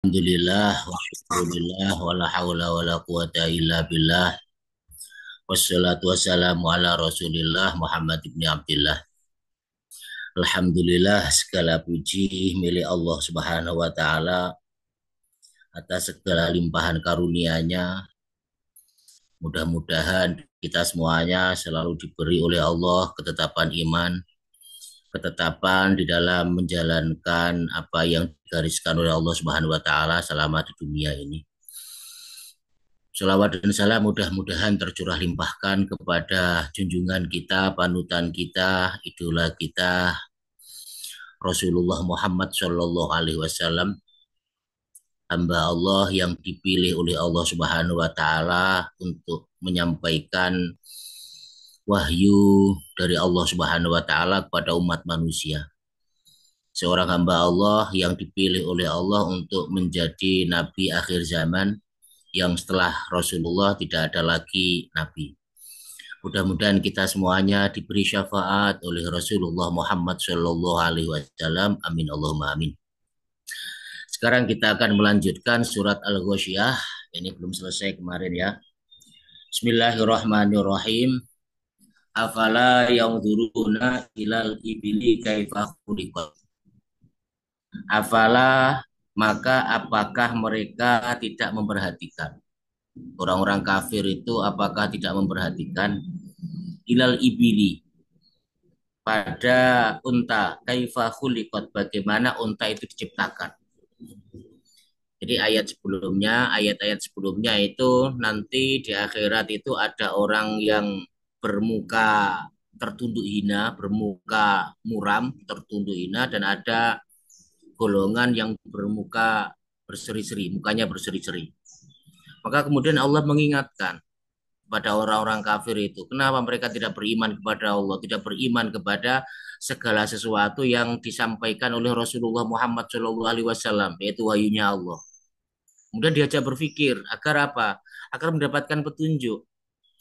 Alhamdulillah wa syukurillah wa la hawla wa la quwata illa billah wassalatu wassalamu ala rasulillah Muhammad ibn Abdillah. Alhamdulillah, segala puji milik Allah subhanahu wa ta'ala atas segala limpahan karunia-Nya. Mudah-mudahan kita semuanya selalu diberi oleh Allah ketetapan iman, ketetapan di dalam menjalankan apa yang digariskan oleh Allah subhanahu wa ta'ala selama di dunia ini. Salawat dan salam mudah-mudahan tercurah limpahkan kepada junjungan kita, panutan kita, idola kita, Rasulullah Muhammad Shallallahu Alaihi Wasallam, hamba Allah yang dipilih oleh Allah Subhanahu Wa Taala untuk menyampaikan wahyu dari Allah Subhanahu Wa Taala kepada umat manusia. Seorang hamba Allah yang dipilih oleh Allah untuk menjadi nabi akhir zaman, yang setelah Rasulullah tidak ada lagi nabi. Mudah-mudahan kita semuanya diberi syafaat oleh Rasulullah Muhammad Shallallahu Alaihi Wasallam. Amin Allahumma amin. Sekarang kita akan melanjutkan surat Al-Ghasyiyah. Ini belum selesai kemarin ya. Bismillahirrahmanirrahim. Afala yanzuruna ilal ibili kaifa khuliqat. Afala, maka apakah mereka tidak memperhatikan? Orang-orang kafir itu apakah tidak memperhatikan ilal ibili, pada unta, kaifa khuliqat, bagaimana unta itu diciptakan. Jadi ayat-ayat sebelumnya itu nanti di akhirat itu ada orang yang bermuka tertunduk hina, bermuka muram, tertunduk hina, dan ada golongan yang bermuka berseri-seri, mukanya berseri-seri. Maka kemudian Allah mengingatkan pada orang-orang kafir itu, kenapa mereka tidak beriman kepada Allah, tidak beriman kepada segala sesuatu yang disampaikan oleh Rasulullah Muhammad SAW, yaitu wahyunya Allah. Kemudian diajak berpikir agar apa? Agar mendapatkan petunjuk,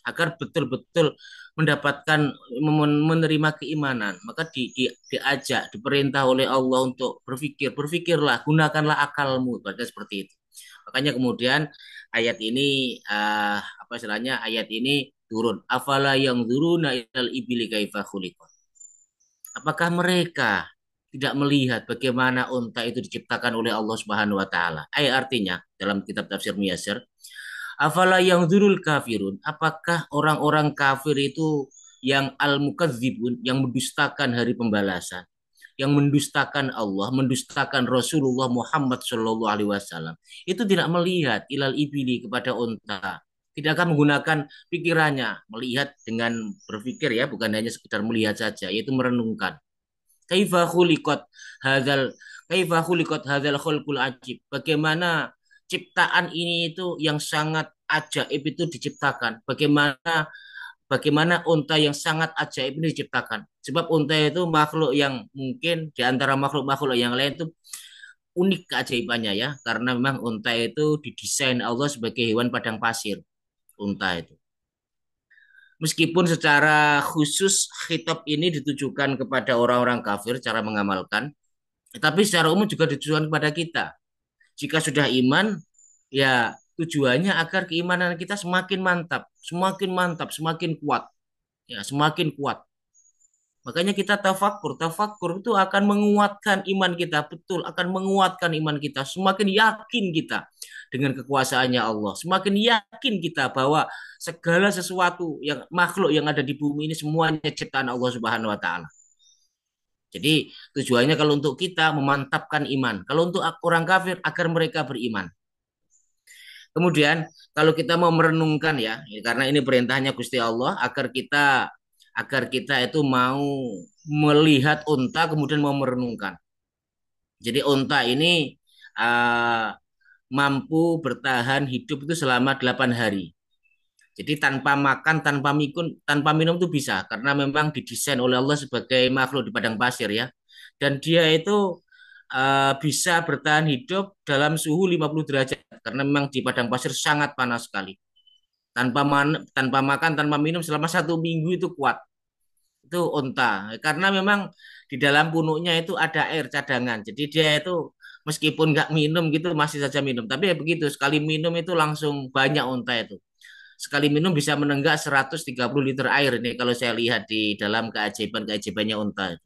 agar betul-betul mendapatkan menerima keimanan. Maka diajak, diperintah oleh Allah untuk berpikir, berpikirlah, gunakanlah akalmu, pada seperti itu. Makanya kemudian ayat ini apa istilahnya? Ayat ini turun. Afala yang zuruna ilal ibili kaifa khuliqat. Apakah mereka tidak melihat bagaimana unta itu diciptakan oleh Allah Subhanahu wa taala? Artinya dalam kitab tafsir Miyasir, afala yang zurul kafirun, apakah orang-orang kafir itu yang al-mukadzibun, yang mendustakan hari pembalasan, yang mendustakan Allah, mendustakan Rasulullah Muhammad Shallallahu Alaihi Wasallam, itu tidak melihat ilal ibili, kepada unta, tidak akan menggunakan pikirannya, melihat dengan berpikir ya, bukan hanya sekedar melihat saja, yaitu merenungkan. Kaifa khuliqat hadzal kaifa khuliqat hadzal khalqul ajib. Bagaimana ciptaan ini itu yang sangat ajaib itu diciptakan. Bagaimana unta yang sangat ajaib ini diciptakan. Sebab unta itu makhluk yang mungkin di antara makhluk-makhluk yang lain itu unik keajaibannya ya. Karena memang unta itu didesain Allah sebagai hewan padang pasir. Unta itu. Meskipun secara khusus khitab ini ditujukan kepada orang-orang kafir cara mengamalkan, tapi secara umum juga ditujukan kepada kita. Jika sudah iman, ya tujuannya agar keimanan kita semakin mantap, semakin mantap, semakin kuat, ya semakin kuat. Makanya kita tafakur. Tafakur itu akan menguatkan iman kita. Betul, akan menguatkan iman kita. Semakin yakin kita dengan kekuasaannya Allah. Semakin yakin kita bahwa segala sesuatu yang makhluk yang ada di bumi ini semuanya ciptaan Allah Subhanahu wa taala. Jadi tujuannya kalau untuk kita memantapkan iman. Kalau untuk orang kafir agar mereka beriman. Kemudian kalau kita mau merenungkan ya, karena ini perintahnya Gusti Allah agar kita itu mau melihat unta kemudian mau merenungkan. Jadi unta ini uh, mampu bertahan hidup itu selama 8 hari. Jadi tanpa makan, tanpa minum itu bisa karena memang didesain oleh Allah sebagai makhluk di padang pasir ya. Dan dia itu bisa bertahan hidup dalam suhu 50 derajat karena memang di padang pasir sangat panas sekali. Tanpa makan, tanpa minum selama 1 minggu itu kuat. Itu unta karena memang di dalam punuknya itu ada air cadangan. Jadi dia itu Meskipun nggak minum gitu masih saja minum. Tapi ya begitu, sekali minum itu langsung banyak unta itu. Sekali minum bisa menenggak 130 liter air ini kalau saya lihat di dalam keajaiban-keajaibannya unta.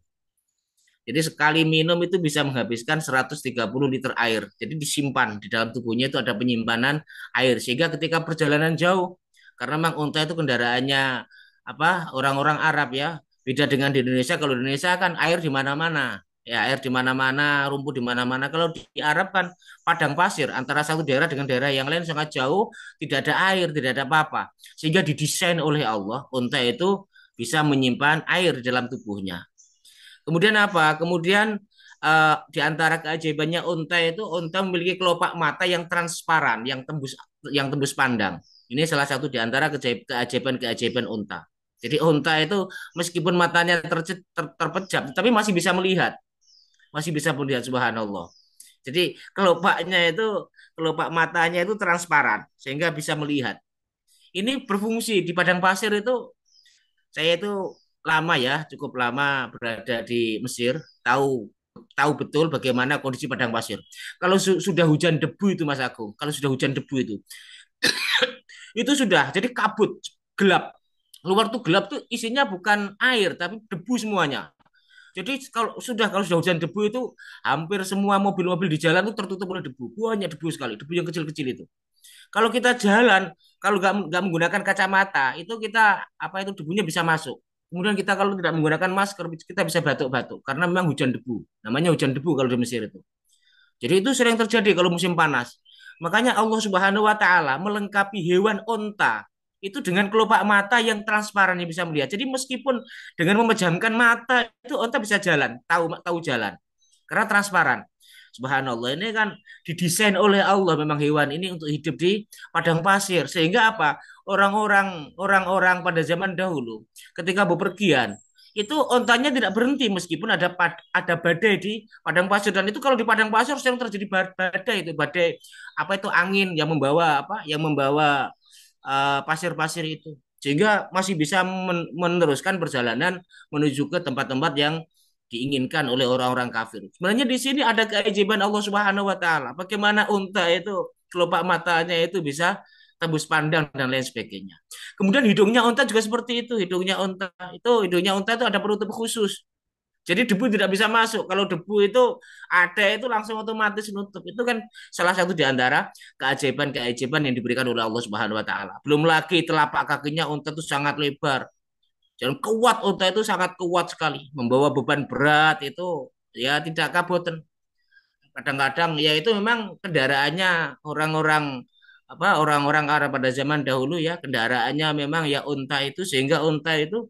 Jadi sekali minum itu bisa menghabiskan 130 liter air. Jadi disimpan di dalam tubuhnya itu ada penyimpanan air sehingga ketika perjalanan jauh karena memang unta itu kendaraannya apa orang-orang Arab ya. Beda dengan di Indonesia. Kalau di Indonesia kan air di mana-mana. Ya, air di mana-mana, rumput di mana-mana. Kalau di Arab kan padang pasir antara satu daerah dengan daerah yang lain sangat jauh, tidak ada air, tidak ada apa-apa. Sehingga didesain oleh Allah unta itu bisa menyimpan air di dalam tubuhnya. Kemudian apa? Kemudian di antara keajaibannya unta itu unta memiliki kelopak mata yang transparan, yang tembus pandang. Ini salah satu di antara keajaiban-keajaiban unta. Jadi unta itu meskipun matanya terpejam, tapi masih bisa melihat, masih bisa melihat subhanallah. Jadi kelopak matanya itu transparan sehingga bisa melihat. Ini berfungsi di padang pasir itu saya itu lama ya, cukup lama berada di Mesir, tahu tahu betul bagaimana kondisi padang pasir. Kalau sudah hujan debu itu Mas Agung, kalau sudah hujan debu itu sudah jadi kabut, gelap. Luar tuh gelap tuh isinya bukan air tapi debu semuanya. Jadi kalau sudah hujan debu itu hampir semua mobil-mobil di jalan itu tertutup oleh debu. Banyak debu sekali, debu yang kecil-kecil itu. Kalau kita jalan, kalau nggak menggunakan kacamata, itu kita apa itu debunya bisa masuk. Kemudian kita kalau tidak menggunakan masker, kita bisa batuk-batuk karena memang hujan debu. Namanya hujan debu kalau di Mesir itu. Jadi itu sering terjadi kalau musim panas. Makanya Allah Subhanahu wa taala melengkapi hewan onta itu dengan kelopak mata yang transparan yang bisa melihat. Jadi meskipun dengan memejamkan mata itu onta bisa jalan, tahu tahu jalan karena transparan. Subhanallah ini kan didesain oleh Allah memang hewan ini untuk hidup di padang pasir sehingga apa orang-orang pada zaman dahulu ketika bepergian itu ontanya tidak berhenti meskipun ada badai di padang pasir dan itu kalau di padang pasir sering terjadi badai apa itu angin yang membawa pasir-pasir itu sehingga masih bisa meneruskan perjalanan menuju ke tempat-tempat yang diinginkan oleh orang-orang kafir. Sebenarnya di sini ada keajaiban Allah Subhanahu wa taala. Bagaimana unta itu kelopak matanya itu bisa tembus pandang dan lain sebagainya. Kemudian hidungnya unta juga seperti itu. Hidungnya unta itu ada penutup khusus. Jadi debu tidak bisa masuk. Kalau debu itu ada itu langsung otomatis nutup. Itu kan salah satu di antara keajaiban-keajaiban yang diberikan oleh Allah Subhanahu wa taala. Belum lagi telapak kakinya unta itu sangat lebar. Dan kuat unta itu sangat kuat sekali. Membawa beban berat itu ya tidak kaboten. Kadang-kadang ya itu memang kendaraannya orang-orang Arab pada zaman dahulu ya kendaraannya memang ya unta itu sehingga unta itu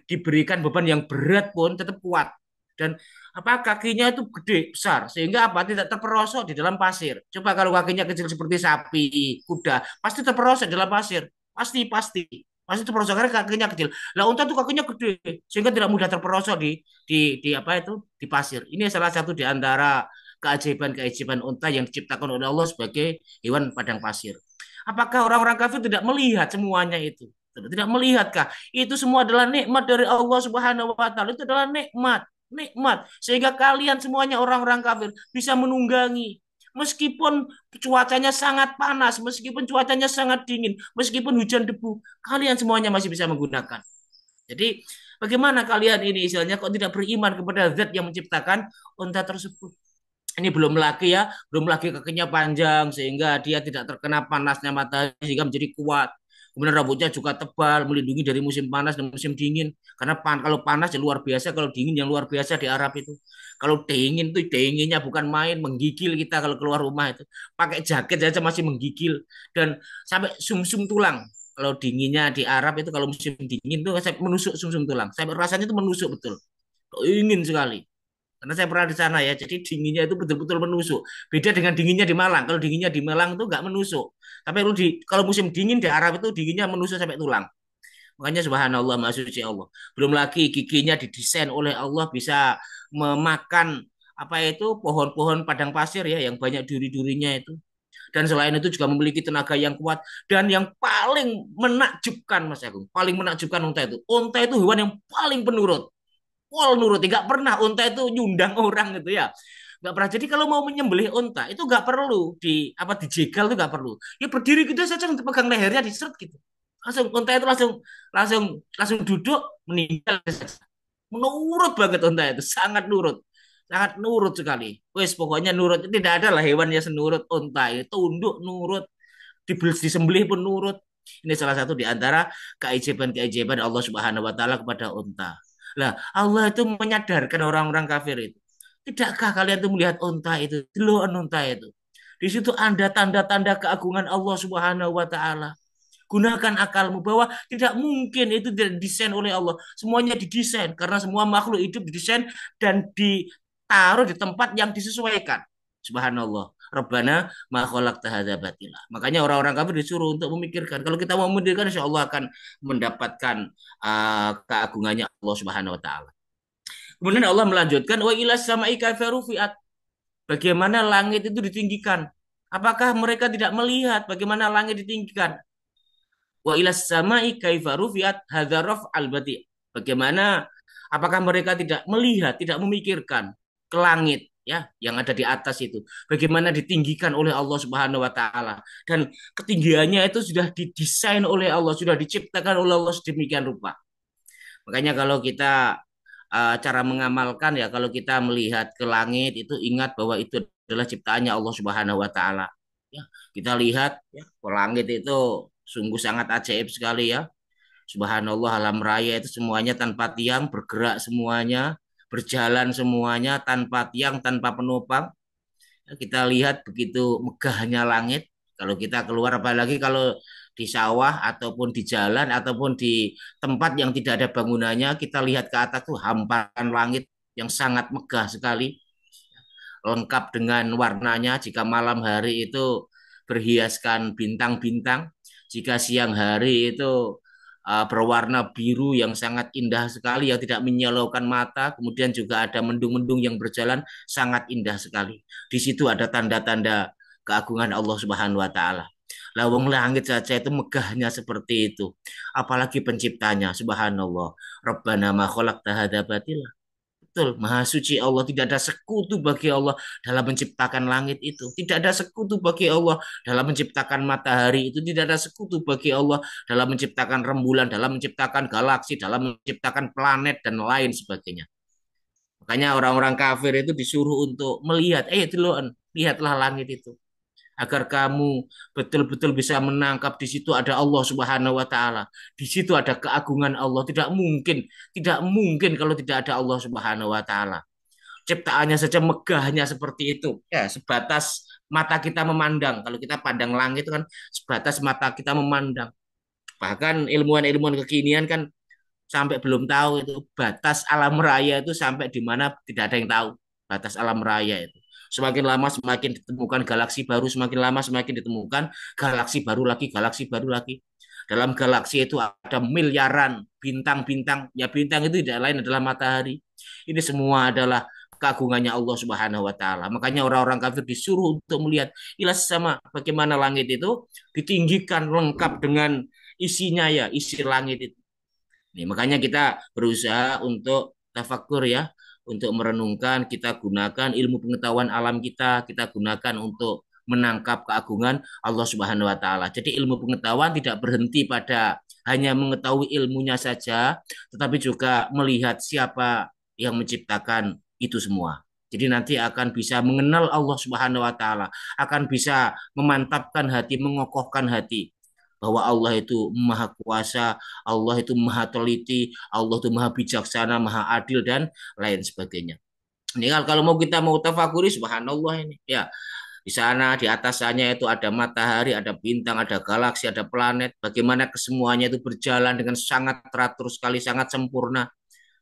diberikan beban yang berat pun tetap kuat dan apa kakinya itu gede besar sehingga apa tidak terperosok di dalam pasir. Coba kalau kakinya kecil seperti sapi, kuda pasti terperosok di dalam pasir. Pasti pasti pasti terperosok karena kakinya kecil. Lah unta tuh kakinya gede sehingga tidak mudah terperosok di apa itu di pasir. Ini salah satu di antara keajaiban-keajaiban unta yang diciptakan oleh Allah sebagai hewan padang pasir. Apakah orang-orang kafir tidak melihat semuanya itu? Tidak melihatkah? Itu semua adalah nikmat dari Allah Subhanahu wa taala. Itu adalah nikmat, nikmat. Sehingga kalian semuanya orang-orang kafir bisa menunggangi meskipun cuacanya sangat panas, meskipun cuacanya sangat dingin, meskipun hujan debu, kalian semuanya masih bisa menggunakan. Jadi bagaimana kalian ini istilahnya kok tidak beriman kepada zat yang menciptakan unta tersebut? Ini belum lagi kakinya panjang sehingga dia tidak terkena panasnya matahari sehingga menjadi kuat. Kemudian rambutnya juga tebal, melindungi dari musim panas dan musim dingin. Karena kalau panas ya luar biasa, kalau dingin yang luar biasa di Arab itu. Kalau dingin tuh dinginnya bukan main, menggigil kita kalau keluar rumah itu. Pakai jaket saja masih menggigil dan sampai sumsum tulang. Kalau dinginnya di Arab itu kalau musim dingin tuh saya menusuk sumsum tulang. Sampai rasanya itu menusuk betul. Dingin sekali. Karena saya pernah di sana ya, jadi dinginnya itu betul-betul menusuk. Beda dengan dinginnya di Malang. Kalau dinginnya di Malang itu nggak menusuk. Tapi kalau musim dingin di Arab itu dinginnya menusuk sampai tulang. Makanya subhanallah, maha suci Allah. Belum lagi giginya didesain oleh Allah bisa memakan apa itu pohon-pohon padang pasir ya yang banyak duri-durinya itu. Dan selain itu juga memiliki tenaga yang kuat dan yang paling menakjubkan Mas Agung, paling menakjubkan unta itu. Unta itu hewan yang paling penurut. Pol nurut, nggak pernah unta itu nyundang orang gitu ya. Nggak pernah. Jadi kalau mau menyembelih unta itu nggak perlu di apa dijegal itu nggak perlu. Ya berdiri gitu saja untuk pegang lehernya diseret gitu. Langsung unta itu langsung langsung langsung duduk meninggal. Menurut banget unta itu, sangat nurut sekali. Wes pokoknya nurut, tidak ada lah hewan yang senurut unta itu, tunduk nurut, disembelih pun nurut. Ini salah satu di antara keajaiban-keajaiban Allah Subhanahu wa taala kepada unta. Lah, Allah itu menyadarkan orang-orang kafir itu. Tidakkah kalian tuh melihat unta itu, deloan unta itu? Di situ ada tanda-tanda keagungan Allah Subhanahu wa taala. Gunakan akalmu bahwa tidak mungkin itu didesain oleh Allah. Semuanya didesain karena semua makhluk hidup didesain dan ditaruh di tempat yang disesuaikan. Subhanallah. Rabbana ma khalaqta hadza batila. Makanya orang-orang kafir disuruh untuk memikirkan. Kalau kita mau memikirkan insya Allah akan mendapatkan keagungannya Allah Subhanahu wa taala. Kemudian Allah melanjutkan wa ilas sama'i kaifa rufi'at. Bagaimana langit itu ditinggikan? Apakah mereka tidak melihat bagaimana langit ditinggikan? Wa ilas samai kaifa rufiat hadzaraf albati. Bagaimana apakah mereka tidak melihat, tidak memikirkan ke langit ya yang ada di atas itu. Bagaimana ditinggikan oleh Allah Subhanahu wa taala dan ketinggiannya itu sudah didesain oleh Allah, sudah diciptakan oleh Allah sedemikian rupa. Makanya kalau kita cara mengamalkan ya kalau kita melihat ke langit itu ingat bahwa itu adalah ciptaannya Allah Subhanahu wa taala. Ya, kita lihat ya ke langit itu sungguh sangat ajaib sekali ya. Subhanallah alam raya itu semuanya tanpa tiang, bergerak semuanya, berjalan semuanya tanpa tiang, tanpa penopang. Ya, kita lihat begitu megahnya langit. Kalau kita keluar apalagi kalau di sawah ataupun di jalan ataupun di tempat yang tidak ada bangunannya, kita lihat ke atas tuh hamparan langit yang sangat megah sekali, lengkap dengan warnanya. Jika malam hari itu berhiaskan bintang-bintang, jika siang hari itu berwarna biru yang sangat indah sekali, yang tidak menyilaukan mata. Kemudian juga ada mendung-mendung yang berjalan sangat indah sekali. Di situ ada tanda-tanda keagungan Allah Subhanahu wa taala. Lawang langit saja itu megahnya seperti itu. Apalagi penciptanya, subhanallah. Rabbana ma khalaqta hadza batila. Betul, Maha Suci Allah, tidak ada sekutu bagi Allah dalam menciptakan langit itu. Tidak ada sekutu bagi Allah dalam menciptakan matahari itu. Tidak ada sekutu bagi Allah dalam menciptakan rembulan, dalam menciptakan galaksi, dalam menciptakan planet dan lain sebagainya. Makanya orang-orang kafir itu disuruh untuk melihat, dulu lihatlah langit itu agar kamu betul-betul bisa menangkap di situ ada Allah Subhanahu wa taala. Di situ ada keagungan Allah. Tidak mungkin kalau tidak ada Allah Subhanahu wa taala. Ciptaannya saja megahnya seperti itu. Ya, sebatas mata kita memandang. Kalau kita pandang langit itu kan sebatas mata kita memandang. Bahkan ilmuwan-ilmuwan kekinian kan sampai belum tahu itu batas alam raya itu sampai di mana tidak ada yang tahu batas alam raya itu. Semakin lama semakin ditemukan galaksi baru, semakin lama semakin ditemukan galaksi baru lagi. Dalam galaksi itu ada miliaran bintang-bintang. Ya bintang itu tidak lain adalah matahari. Ini semua adalah keagungannya Allah Subhanahu wa taala. Makanya orang-orang kafir disuruh untuk melihat ilas sama bagaimana langit itu ditinggikan lengkap dengan isinya ya, isi langit itu. Nih, makanya kita berusaha untuk tafakur ya, untuk merenungkan, kita gunakan ilmu pengetahuan alam kita gunakan untuk menangkap keagungan Allah Subhanahu wa taala. Jadi ilmu pengetahuan tidak berhenti pada hanya mengetahui ilmunya saja, tetapi juga melihat siapa yang menciptakan itu semua. Jadi nanti akan bisa mengenal Allah Subhanahu wa taala, akan bisa memantapkan hati, mengokohkan hati bahwa Allah itu maha kuasa, Allah itu maha teliti, Allah itu maha bijaksana, maha adil dan lain sebagainya. Ini kalau mau tafakuri subhanallah ini. Ya, di sana di atasannya itu ada matahari, ada bintang, ada galaksi, ada planet. Bagaimana kesemuanya itu berjalan dengan sangat teratur sekali, sangat sempurna.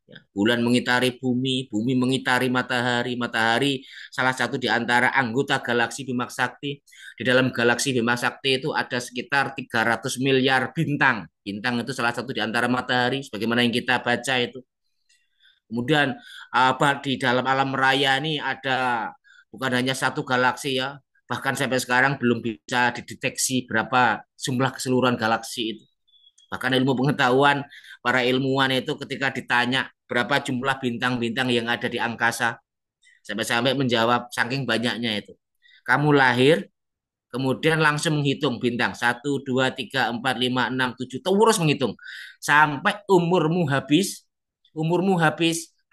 Ya, bulan mengitari bumi, bumi mengitari matahari, matahari salah satu di antara anggota galaksi Bima Sakti. Di dalam galaksi Bima Sakti itu ada sekitar 300 miliar bintang. Bintang itu salah satu di antara matahari, sebagaimana yang kita baca itu. Kemudian apa di dalam alam raya ini ada bukan hanya satu galaksi ya, bahkan sampai sekarang belum bisa dideteksi berapa jumlah keseluruhan galaksi itu. Bahkan ilmu pengetahuan, para ilmuwan itu ketika ditanya berapa jumlah bintang-bintang yang ada di angkasa, Sampai-sampai menjawab saking banyaknya itu. Kamu lahir, kemudian langsung menghitung bintang. Satu, dua, tiga, empat, lima, enam, tujuh. Terus menghitung. Sampai umurmu habis,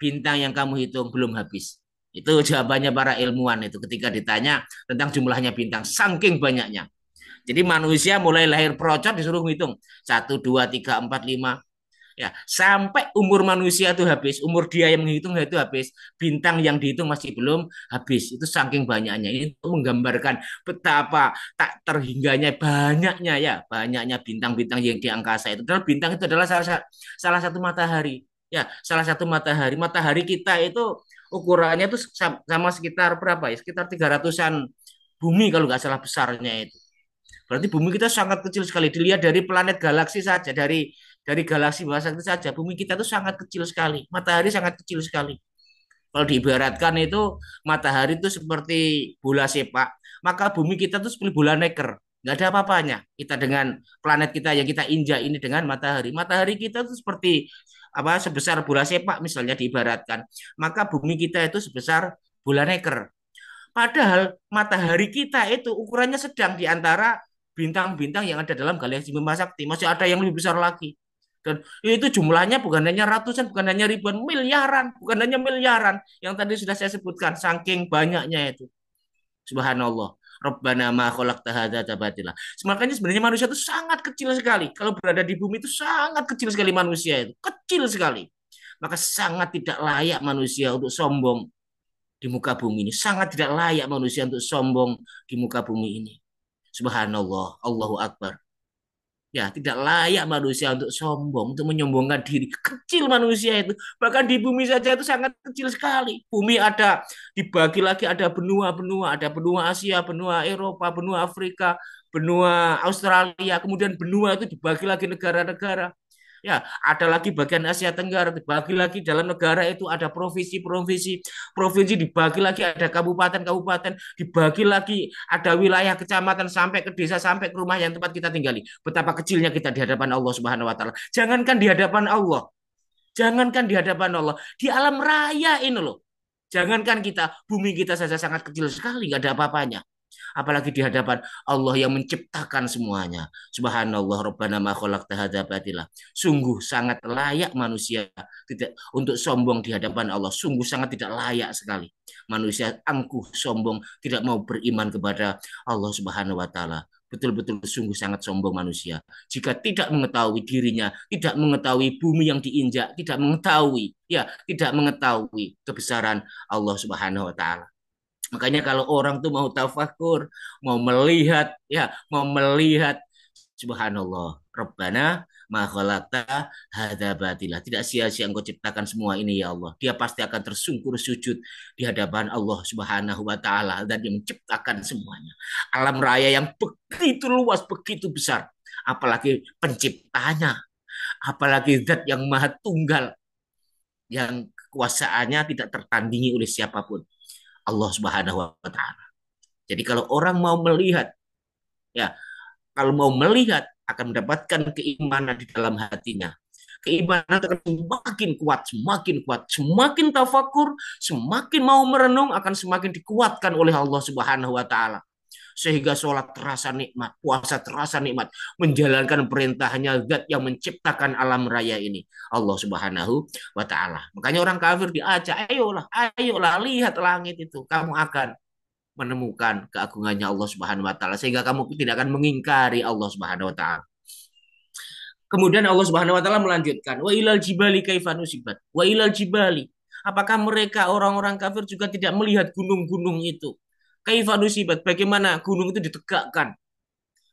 bintang yang kamu hitung belum habis. Itu jawabannya para ilmuwan itu ketika ditanya tentang jumlahnya bintang. Saking banyaknya. Jadi manusia mulai lahir procot disuruh menghitung. Satu, dua, tiga, empat, lima. Ya, sampai umur manusia itu habis, umur dia yang menghitung itu habis, bintang yang dihitung masih belum habis. Itu saking banyaknya. Ini untuk menggambarkan betapa tak terhingganya banyaknya bintang-bintang yang di angkasa itu. Adalah bintang itu adalah salah satu matahari. Ya, salah satu matahari. Matahari kita itu ukurannya itu sama sekitar berapa ya? Sekitar 300-an bumi kalau nggak salah besarnya itu. Berarti bumi kita sangat kecil sekali. Dilihat dari planet galaksi saja, dari galaksi bawah sakti saja, bumi kita itu sangat kecil sekali. Matahari sangat kecil sekali. Kalau diibaratkan itu matahari itu seperti bola sepak, maka bumi kita itu seperti bola neker. Nggak ada apa-apanya. Kita dengan planet kita yang kita injak ini dengan matahari. Matahari kita itu seperti apa sebesar bola sepak misalnya diibaratkan. Maka bumi kita itu sebesar bola neker. Padahal matahari kita itu ukurannya sedang di antara bintang-bintang yang ada dalam galaksi Bima Sakti. Masih ada yang lebih besar lagi. Dan itu jumlahnya bukan hanya ratusan, bukan hanya ribuan, miliaran. Bukan hanya miliaran. Yang tadi sudah saya sebutkan. Saking banyaknya itu. Subhanallah. Rabbana ma khalaqta hadza batila. Makanya sebenarnya manusia itu sangat kecil sekali. Kalau berada di bumi itu sangat kecil sekali manusia itu. Kecil sekali. Maka sangat tidak layak manusia untuk sombong di muka bumi ini. Sangat tidak layak manusia untuk sombong di muka bumi ini. Subhanallah, Allahu Akbar. Ya, tidak layak manusia untuk sombong, untuk menyombongkan diri. Kecil manusia itu. Bahkan di bumi saja itu sangat kecil sekali. Bumi ada, dibagi lagi ada benua-benua. Ada benua Asia, benua Eropa, benua Afrika, benua Australia. Kemudian benua itu dibagi lagi negara-negara. Ya, ada lagi bagian Asia Tenggara, dibagi lagi dalam negara itu ada provinsi-provinsi, provinsi dibagi lagi ada kabupaten-kabupaten, dibagi lagi ada wilayah kecamatan sampai ke desa sampai ke rumah yang tempat kita tinggali. Betapa kecilnya kita di hadapan Allah Subhanahu wa taala. Jangankan di hadapan Allah, jangankan di hadapan Allah, di alam raya ini loh. Jangankan kita, bumi kita saja sangat kecil sekali, nggak ada apa-apanya. Apalagi di hadapan Allah yang menciptakan semuanya. Subhanallah Rabbana ma khalaqta hadza batila. Sungguh sangat layak manusia tidak untuk sombong di hadapan Allah. Sungguh sangat tidak layak sekali. Manusia angkuh, sombong, tidak mau beriman kepada Allah Subhanahu wa taala. Betul-betul sungguh sangat sombong manusia. Jika tidak mengetahui dirinya, tidak mengetahui bumi yang diinjak, tidak mengetahui kebesaran Allah Subhanahu wa taala. Makanya kalau orang tuh mau tafakur, mau melihat subhanallah, Rabbana ma khalaqta hadza batila. Tidak sia-sia engkau ciptakan semua ini ya Allah. Dia pasti akan tersungkur sujud di hadapan Allah Subhanahu wa taala dan yang menciptakan semuanya. Alam raya yang begitu luas, begitu besar. Apalagi penciptanya, apalagi zat yang maha tunggal yang kekuasaannya tidak tertandingi oleh siapapun. Allah Subhanahu wa taala. Jadi kalau orang mau melihat ya, kalau mau melihat akan mendapatkan keimanan di dalam hatinya. Keimanan akan semakin kuat, semakin kuat, semakin tafakur, semakin mau merenung akan semakin dikuatkan oleh Allah Subhanahu wa taala. Sehingga sholat terasa nikmat, puasa terasa nikmat, menjalankan perintahnya zat yang menciptakan alam raya ini, Allah Subhanahu wa taala. Makanya orang kafir diajak, ayolah lihat langit itu, kamu akan menemukan keagungannya Allah Subhanahu wa taala sehingga kamu tidak akan mengingkari Allah Subhanahu wa taala. Kemudian Allah Subhanahu wa taala melanjutkan, wa ilal jibali kaifa nusibat? Wa ilal jibali. Apakah mereka orang-orang kafir juga tidak melihat gunung-gunung itu? Kaifa nusibat? Bagaimana gunung itu ditegakkan?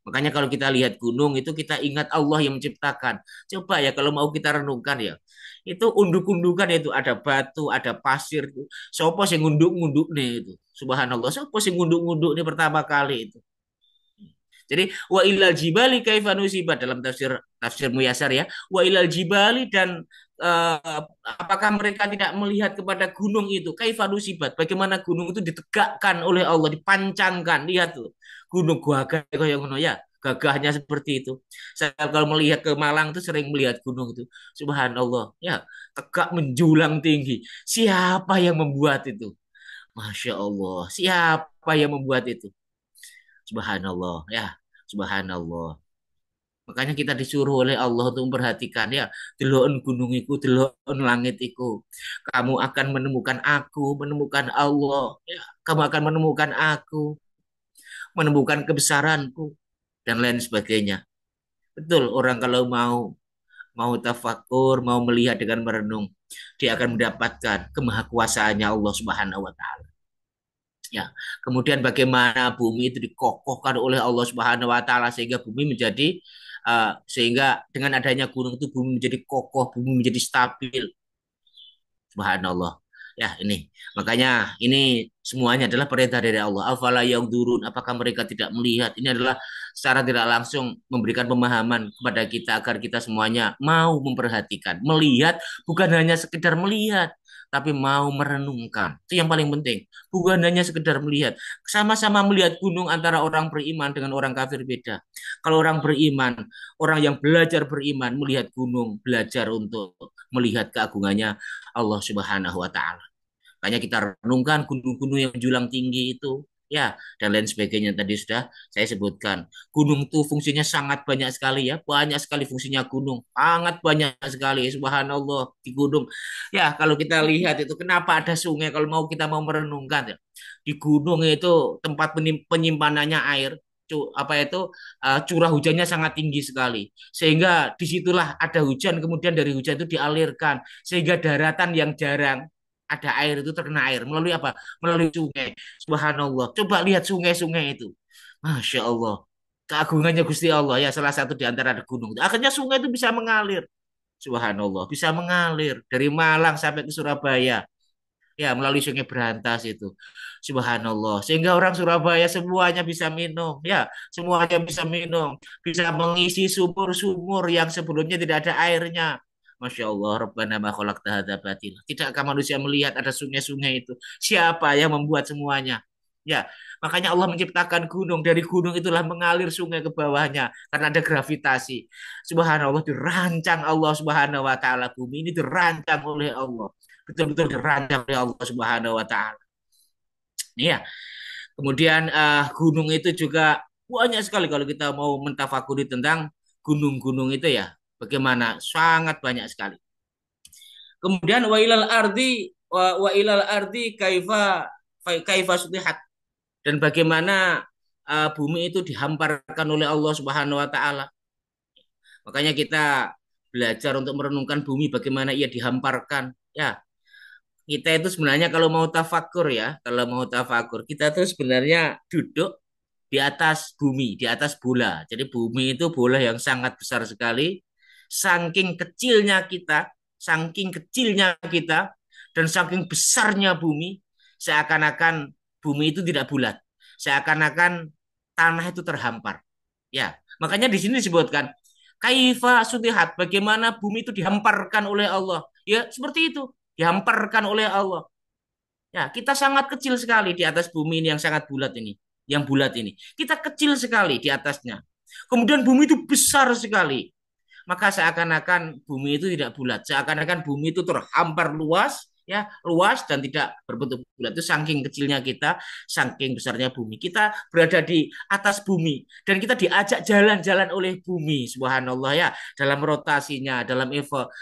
Makanya kalau kita lihat gunung itu kita ingat Allah yang menciptakan. Coba ya kalau mau kita renungkan ya. Itu unduk-undukan itu ada batu, ada pasir. Sopo sing ngunduk-ngunduk nih itu. Subhanallah. Sopo sing ngunduk-ngunduk nih pertama kali itu. Jadi wa ilal jibali kaifa nusibat dalam tafsir Muyasar ya. Wa ilal jibali dan apakah mereka tidak melihat kepada gunung itu? Kaifa nusibat? Bagaimana gunung itu ditegakkan oleh Allah, dipancangkan. Lihat tuh. Gunung gagah kayak ngono ya. Gagahnya seperti itu. Saya kalau melihat ke Malang tuh sering melihat gunung itu. Subhanallah, ya, tegak menjulang tinggi. Siapa yang membuat itu? Masya Allah. Siapa yang membuat itu? Subhanallah. Ya, subhanallah. Makanya kita disuruh oleh Allah untuk memperhatikan ya, deloken gunung iku, deloken langit iku. Kamu akan menemukan aku, menemukan Allah, ya. Kamu akan menemukan aku, menemukan kebesaranku dan lain sebagainya. Betul, orang kalau mau tafakur, mau melihat dengan merenung, dia akan mendapatkan kemahakuasaannya Allah Subhanahu wa taala. Ya. Kemudian bagaimana bumi itu dikokohkan oleh Allah Subhanahu wa taala sehingga bumi menjadi sehingga dengan adanya gunung itu bumi menjadi kokoh, bumi menjadi stabil. Subhanallah. Ya, ini. Makanya ini semuanya adalah perintah dari Allah. Afala durun, apakah mereka tidak melihat? Ini adalah secara tidak langsung memberikan pemahaman kepada kita agar kita semuanya mau memperhatikan, melihat bukan hanya sekedar melihat, tapi mau merenungkan. Itu yang paling penting. Bukan hanya sekedar melihat. Sama-sama melihat gunung antara orang beriman dengan orang kafir beda. Kalau orang beriman, orang yang belajar beriman melihat gunung, belajar untuk melihat keagungannya Allah Subhanahu wa taala. Makanya kita renungkan gunung-gunung yang menjulang tinggi itu ya dan lain sebagainya tadi sudah saya sebutkan. Gunung itu fungsinya sangat banyak sekali ya, banyak sekali fungsinya gunung, sangat banyak sekali subhanallah di gunung. Ya, kalau kita lihat itu kenapa ada sungai kalau kita mau merenungkan ya. Di gunung itu tempat penyimpanannya air apa itu curah hujannya sangat tinggi sekali sehingga disitulah ada hujan kemudian dari hujan itu dialirkan sehingga daratan yang jarang ada air itu terkena air melalui apa? Melalui sungai. Subhanallah. Coba lihat sungai-sungai itu. Masya Allah. Keagungannya Gusti Allah ya salah satu di antara ada gunung. Akhirnya sungai itu bisa mengalir. Subhanallah. Bisa mengalir dari Malang sampai ke Surabaya. Ya melalui Sungai Berantas itu. Subhanallah. Sehingga orang Surabaya semuanya bisa minum. Ya semuanya bisa minum. Bisa mengisi sumur-sumur yang sebelumnya tidak ada airnya. Masya Allah, Rabbana ma khalaqta hadza batila. Tidakkah manusia melihat ada sungai-sungai itu? Siapa yang membuat semuanya? Ya, makanya Allah menciptakan gunung. Dari gunung itulah mengalir sungai ke bawahnya karena ada gravitasi. Subhanallah dirancang Allah Subhanahu wa taala. Bumi ini dirancang oleh Allah. Betul-betul dirancang oleh Allah Subhanahu wa taala. Iya. Kemudian gunung itu juga banyak sekali kalau kita mau mentafakuri tentang gunung-gunung itu ya. Bagaimana? Sangat banyak sekali. Kemudian wa ilal ardi kaifa sutihat dan bagaimana bumi itu dihamparkan oleh Allah Subhanahu wa taala. Makanya kita belajar untuk merenungkan bumi bagaimana ia dihamparkan. Ya, kita itu sebenarnya kalau mau tafakur ya, kalau mau tafakur, kita tuh sebenarnya duduk di atas bumi, di atas bola. Jadi bumi itu bola yang sangat besar sekali. Saking kecilnya kita, dan saking besarnya bumi, seakan-akan bumi itu tidak bulat. Seakan-akan tanah itu terhampar. Ya, makanya di sini disebutkan kaifa sutihat, bagaimana bumi itu dihamparkan oleh Allah. Ya, seperti itu, dihamparkan oleh Allah. Ya, kita sangat kecil sekali di atas bumi ini yang sangat bulat ini, yang bulat ini. Kita kecil sekali di atasnya. Kemudian bumi itu besar sekali. Maka seakan-akan bumi itu tidak bulat, seakan-akan bumi itu terhampar luas, ya luas dan tidak berbentuk bulat. Itu saking kecilnya kita, saking besarnya bumi. Kita berada di atas bumi dan kita diajak jalan-jalan oleh bumi, subhanallah ya, dalam rotasinya, dalam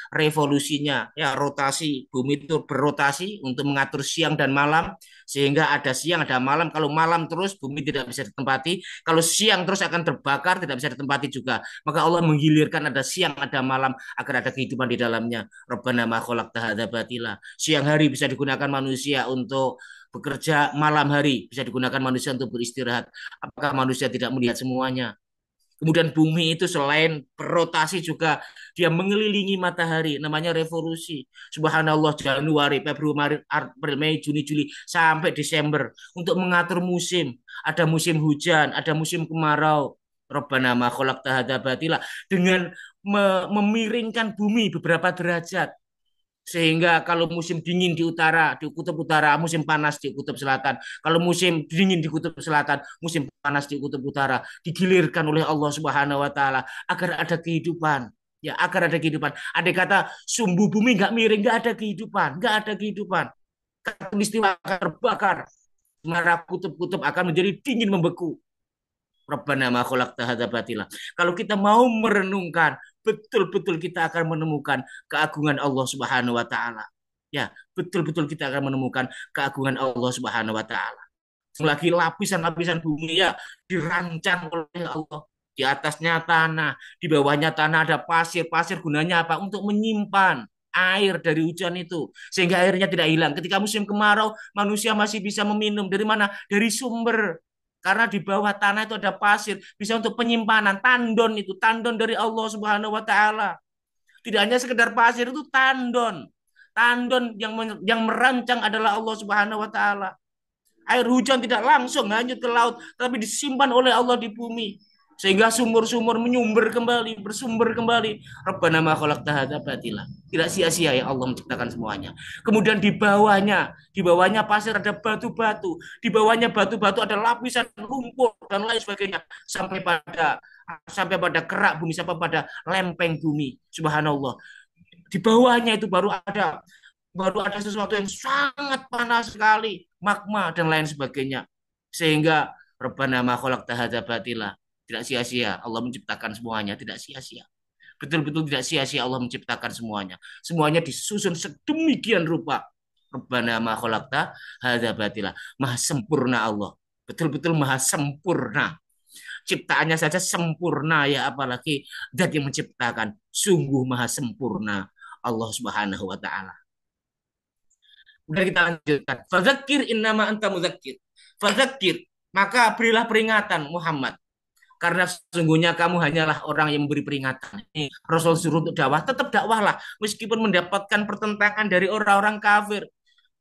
revolusinya, ya rotasi bumi itu berrotasi untuk mengatur siang dan malam sehingga ada siang ada malam. Kalau malam terus bumi tidak bisa ditempati, kalau siang terus akan terbakar tidak bisa ditempati juga. Maka Allah menggilirkan ada siang ada malam agar ada kehidupan di dalamnya. Rabbana ma khalaqta hadza batila. Siang hari bisa digunakan manusia untuk bekerja, malam hari bisa digunakan manusia untuk beristirahat. Apakah manusia tidak melihat semuanya? Kemudian bumi itu selain berotasi juga dia mengelilingi matahari, namanya revolusi. Subhanallah Januari, Februari, April, Mei, Juni, Juli sampai Desember untuk mengatur musim. Ada musim hujan, ada musim kemarau. Rabbana ma khalaqta hadza batila dengan memiringkan bumi beberapa derajat sehingga kalau musim dingin di utara, di kutub utara, musim panas di kutub selatan. Kalau musim dingin di kutub selatan, musim panas di kutub utara. Digilirkan oleh Allah Subhanahu wa taala agar ada kehidupan. Ya, agar ada kehidupan. Ada kata sumbu bumi nggak miring, nggak ada kehidupan, nggak ada kehidupan. Katulistiwa akan terbakar, mara kutub-kutub akan menjadi dingin membeku. Rabbana ma khalaqta hadza batila. Kalau kita mau merenungkan, betul-betul kita akan menemukan keagungan Allah Subhanahu wa taala. Ya, betul-betul kita akan menemukan keagungan Allah Subhanahu wa taala. Lagi lapisan-lapisan bumi ya dirancang oleh Allah. Di atasnya tanah, di bawahnya tanah ada pasir. Pasir gunanya apa? Untuk menyimpan air dari hujan itu. Sehingga airnya tidak hilang. Ketika musim kemarau, manusia masih bisa meminum. Dari mana? Dari sumber. Karena di bawah tanah itu ada pasir. Bisa untuk penyimpanan. Tandon itu. Tandon dari Allah Subhanahu wa Ta'ala. Tidak hanya sekedar pasir, itu tandon. Tandon yang merancang adalah Allah Subhanahu wa Ta'ala. Air hujan tidak langsung hanyut ke laut, tapi disimpan oleh Allah di bumi. Sehingga sumur-sumur menyumber kembali, bersumber kembali. Rabbana ma khalaqta hadza batila. Tidak sia-sia ya Allah menciptakan semuanya. Kemudian di bawahnya pasir ada batu-batu, di bawahnya batu-batu ada lapisan lumpur dan lain sebagainya sampai pada kerak bumi, sampai pada lempeng bumi. Subhanallah. Di bawahnya itu baru ada sesuatu yang sangat panas sekali, magma dan lain sebagainya. Sehingga Rabbana ma khalaqta hadza batila. Tidak sia-sia Allah menciptakan semuanya, tidak sia-sia. Betul-betul tidak sia-sia Allah menciptakan semuanya. Semuanya disusun sedemikian rupa. Rabbana ma khalaqta hadza batila. Maha sempurna Allah. Betul-betul maha sempurna. Ciptaannya saja sempurna ya, apalagi zat yang menciptakan. Sungguh maha sempurna Allah Subhanahu wa taala. Kemudian kita lanjutkan. Fadzakir innama anta mudzakir. Fadzakir, maka berilah peringatan Muhammad. Karena sesungguhnya kamu hanyalah orang yang memberi peringatan. Ini Rasul suruh untuk dakwah, tetap dakwahlah. Meskipun mendapatkan pertentangan dari orang-orang kafir.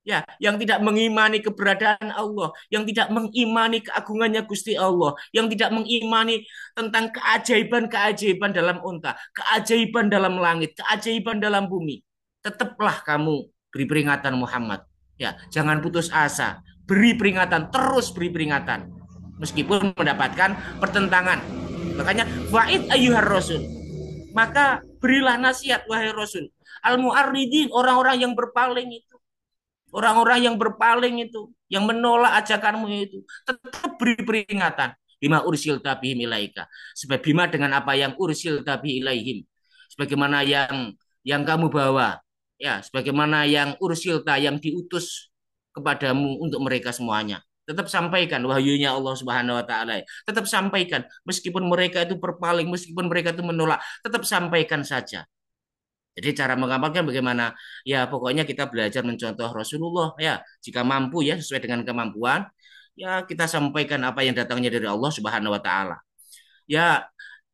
Ya, yang tidak mengimani keberadaan Allah, yang tidak mengimani keagungannya Gusti Allah, yang tidak mengimani tentang keajaiban-keajaiban dalam unta, keajaiban dalam langit, keajaiban dalam bumi. Tetaplah kamu beri peringatan Muhammad. Ya, jangan putus asa. Beri peringatan, terus beri peringatan. Meskipun mendapatkan pertentangan. Makanya wa'id ayyuhar rasul. Maka berilah nasihat wahai Rasul. Al-mu'arridin, orang-orang yang berpaling itu. Orang-orang yang berpaling itu, yang menolak ajakanmu itu, tetap beri peringatan. Bima ursil tabi ilaika. Sebab bima dengan apa yang ursil tabi ilaihim. Sebagaimana yang kamu bawa. Ya, sebagaimana yang ursilta yang diutus kepadamu untuk mereka semuanya. Tetap sampaikan wahyunya Allah Subhanahu wa taala. Tetap sampaikan meskipun mereka itu berpaling, meskipun mereka itu menolak, tetap sampaikan saja. Jadi cara mengamalkan bagaimana? Ya pokoknya kita belajar mencontoh Rasulullah ya. Jika mampu ya sesuai dengan kemampuan, ya kita sampaikan apa yang datangnya dari Allah Subhanahu wa taala. Ya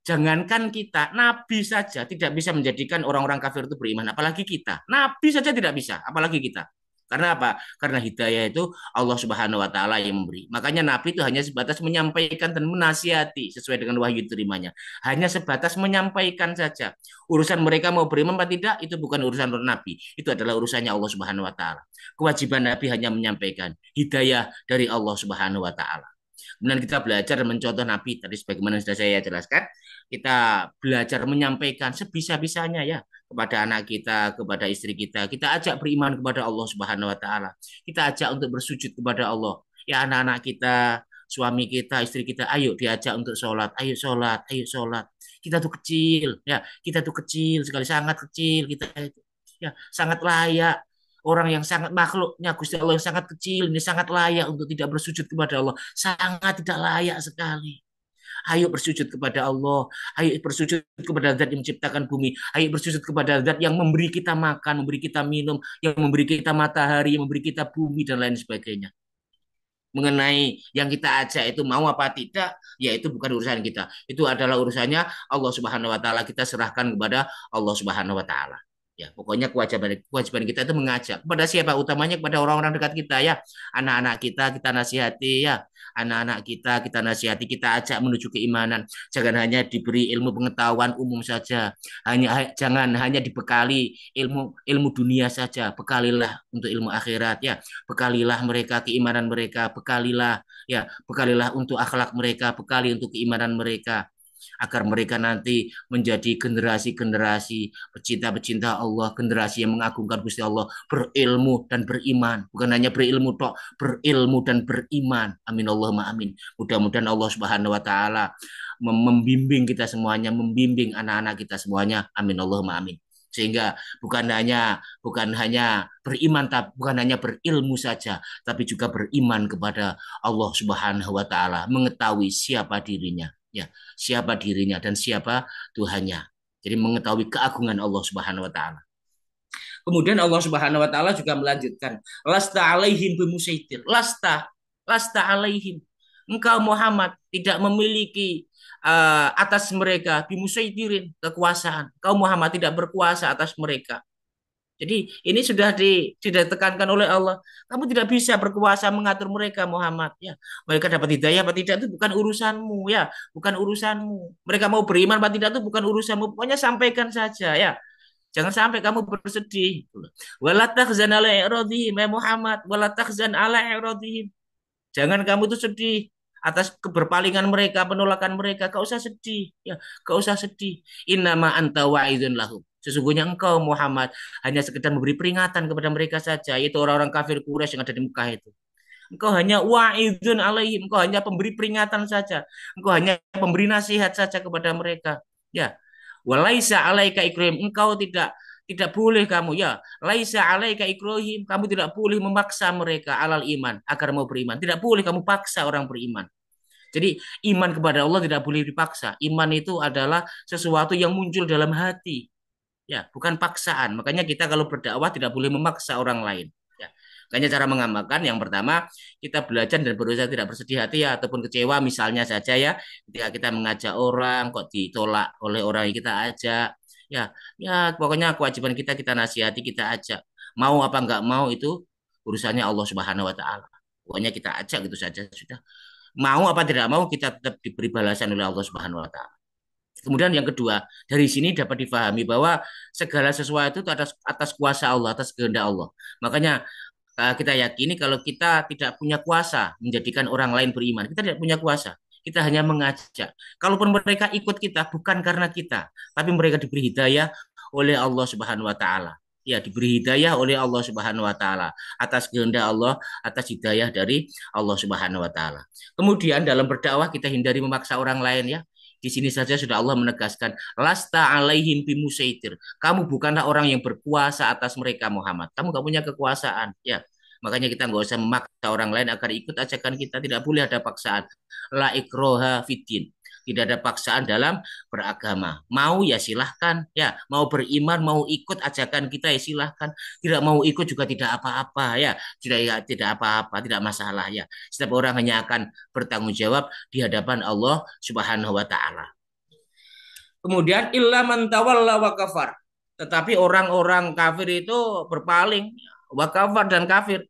jangankan kita, nabi saja tidak bisa menjadikan orang-orang kafir itu beriman, apalagi kita. Nabi saja tidak bisa, apalagi kita. Karena apa? Karena hidayah itu Allah Subhanahu wa taala yang memberi. Makanya nabi itu hanya sebatas menyampaikan dan menasihati sesuai dengan wahyu terimanya. Hanya sebatas menyampaikan saja. Urusan mereka mau beriman atau tidak itu bukan urusan nabi. Itu adalah urusannya Allah Subhanahu wa taala. Kewajiban nabi hanya menyampaikan hidayah dari Allah Subhanahu wa taala. Kemudian kita belajar mencontoh Nabi tadi sebagaimana sudah saya jelaskan, kita belajar menyampaikan sebisa-bisanya ya kepada anak kita, kepada istri kita. Kita ajak beriman kepada Allah Subhanahu wa taala. Kita ajak untuk bersujud kepada Allah. Ya anak-anak kita, suami kita, istri kita, ayo diajak untuk sholat, ayo sholat, ayo sholat. Kita tuh kecil, ya kita tuh kecil sekali, sangat kecil kita itu, ya sangat layak orang yang sangat makhluknya Gusti Allah yang sangat kecil ini sangat layak untuk tidak bersujud kepada Allah, sangat tidak layak sekali. Ayo bersujud kepada Allah, ayo bersujud kepada Zat yang menciptakan bumi, ayo bersujud kepada Zat yang memberi kita makan, memberi kita minum, yang memberi kita matahari, yang memberi kita bumi dan lain sebagainya. Mengenai yang kita ajak itu mau apa tidak, ya itu bukan urusan kita. Itu adalah urusannya Allah Subhanahu wa taala. Kita serahkan kepada Allah Subhanahu wa taala. Ya, pokoknya kewajiban kewajiban kita itu mengajak kepada siapa? Utamanya kepada orang-orang dekat kita ya. Anak-anak kita nasihati ya. Anak-anak kita nasihati, kita ajak menuju keimanan. Jangan hanya diberi ilmu pengetahuan umum saja. Jangan hanya dibekali ilmu ilmu dunia saja. Bekalilah untuk ilmu akhirat ya. Bekalilah mereka keimanan mereka, bekalilah ya, bekalilah untuk akhlak mereka, bekali untuk keimanan mereka. agar mereka nanti menjadi generasi-generasi pecinta-pecinta Allah, generasi yang mengagungkan Gusti Allah, berilmu dan beriman. Bukan hanya berilmu tok, berilmu dan beriman. Amin Allahumma amin. Mudah-mudahan Allah Subhanahu wa taala membimbing kita semuanya, membimbing anak-anak kita semuanya. Amin Allahumma amin. Sehingga bukan hanya beriman, bukan hanya berilmu saja, tapi juga beriman kepada Allah Subhanahu wa taala, mengetahui siapa dirinya, ya, siapa dirinya dan siapa Tuhannya. Jadi mengetahui keagungan Allah Subhanahu wa taala. Kemudian Allah Subhanahu wa taala juga melanjutkan, lasta alaihim bimusaitir. Lasta alaihim. Engkau Muhammad tidak memiliki atas mereka bimusaitirin, kekuasaan. Engkau Muhammad tidak berkuasa atas mereka. Jadi ini sudah ditekankan oleh Allah. Kamu tidak bisa berkuasa mengatur mereka, Muhammad. Ya, mereka dapat hidayah apa tidak itu bukan urusanmu, ya, bukan urusanmu. Mereka mau beriman apa tidak itu bukan urusanmu. Pokoknya sampaikan saja, ya. Jangan sampai kamu bersedih. Wala tahzan ala i'radihim, ya Muhammad. Wala tahzan ala i'radihim. Jangan kamu tuh sedih atas keberpalingan mereka, penolakan mereka. Kau usah sedih, ya, kau usah sedih. Innama anta wa'idun lahum. Sesungguhnya engkau Muhammad hanya sekedar memberi peringatan kepada mereka saja, yaitu orang-orang kafir Quraisy yang ada di Mekah itu. Engkau hanya wa'idun alaihim, engkau hanya pemberi peringatan saja. Engkau hanya pemberi nasihat saja kepada mereka. Ya. Walaisa alaika ikrim, engkau tidak boleh kamu, ya. Laisa alaika ikrohim, kamu tidak boleh memaksa mereka alal iman agar mau beriman. Tidak boleh kamu paksa orang beriman. Jadi iman kepada Allah tidak boleh dipaksa. Iman itu adalah sesuatu yang muncul dalam hati. Ya, bukan paksaan. Makanya kita kalau berdakwah tidak boleh memaksa orang lain. Ya. Makanya cara mengamalkan yang pertama kita belajar dan berusaha tidak bersedih hati ya ataupun kecewa misalnya saja ya ketika kita mengajak orang kok ditolak oleh orang yang kita ajak ya ya pokoknya kewajiban kita kita nasihati kita ajak mau apa enggak mau itu urusannya Allah Subhanahu Wa Taala. Pokoknya kita ajak gitu saja sudah. Mau apa tidak mau kita tetap diberi balasan oleh Allah Subhanahu Wa Taala. Kemudian yang kedua, dari sini dapat difahami bahwa segala sesuatu itu atas kuasa Allah, atas kehendak Allah. Makanya kita yakini kalau kita tidak punya kuasa menjadikan orang lain beriman, kita tidak punya kuasa. Kita hanya mengajak. Kalaupun mereka ikut kita bukan karena kita, tapi mereka diberi hidayah oleh Allah Subhanahu wa taala. Ya, diberi hidayah oleh Allah Subhanahu wa taala atas kehendak Allah, atas hidayah dari Allah Subhanahu wa taala. Kemudian dalam berdakwah kita hindari memaksa orang lain ya. Di sini saja sudah Allah menegaskan, lasta alaihim bimusaitir. Kamu bukanlah orang yang berkuasa atas mereka Muhammad. Kamu gak punya kekuasaan. Ya, makanya kita nggak usah memaksa orang lain agar ikut ajakan kita. Tidak boleh ada paksaan. La ikroha fiddin. Tidak ada paksaan dalam beragama. Mau ya silahkan. Ya, mau beriman, mau ikut ajakan kita ya silahkan. Tidak mau ikut juga tidak apa-apa ya. Tidak apa-apa, tidak masalah ya. Setiap orang hanya akan bertanggung jawab di hadapan Allah Subhanahu wa taala. Kemudian illa man tawalla wa kafar. Tetapi orang-orang kafir itu berpaling wa kafar dan kafir.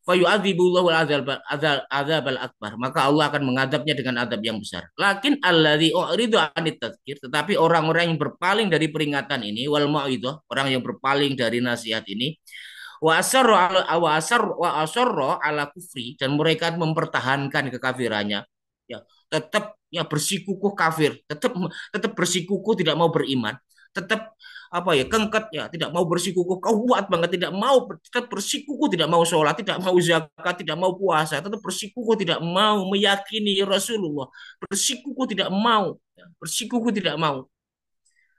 Fa yu'adzibullahu al akbar. Maka Allah akan mengadabnya dengan adab yang besar. Lakin alladzi u'ridu anit tadzkir, tetapi orang-orang yang berpaling dari peringatan ini wal mau'izah, orang yang berpaling dari nasihat ini wa asarra ala kufri dan mereka mempertahankan kekafirannya ya tetap ya bersikukuh kafir tetap bersikukuh tidak mau beriman tetap apa ya kengket ya tidak mau bersikukuh kuat banget tidak mau tetap bersikukuh tidak mau sholat tidak mau zakat tidak mau puasa tetap bersikukuh tidak mau meyakini Rasulullah bersikukuh tidak mau bersikukuh tidak mau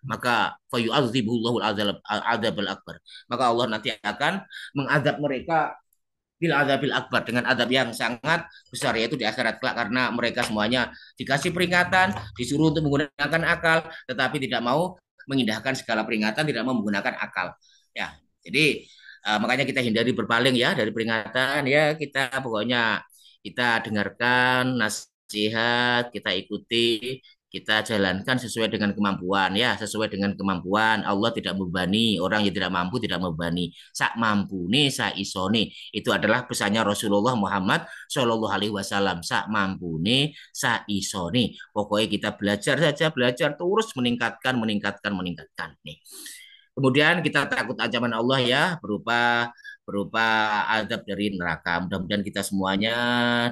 maka fayu'adzibullahu al akbar maka Allah nanti akan mengadab mereka bil adzabil akbar dengan adab yang sangat besar yaitu di akhirat kelak karena mereka semuanya dikasih peringatan disuruh untuk menggunakan akal tetapi tidak mau mengindahkan segala peringatan tidak mau menggunakan akal ya jadi makanya kita hindari berpaling ya dari peringatan ya kita pokoknya kita dengarkan nasihat kita ikuti kita jalankan sesuai dengan kemampuan ya sesuai dengan kemampuan Allah tidak membebani orang yang tidak mampu tidak membebani sak mampu nih sak isone itu adalah pesannya Rasulullah Muhammad Shallallahu Alaihi Wasallam sak mampu nih sak isone pokoknya kita belajar saja belajar terus meningkatkan nih kemudian kita takut ancaman Allah ya berupa berupa azab dari neraka. Mudah-mudahan kita semuanya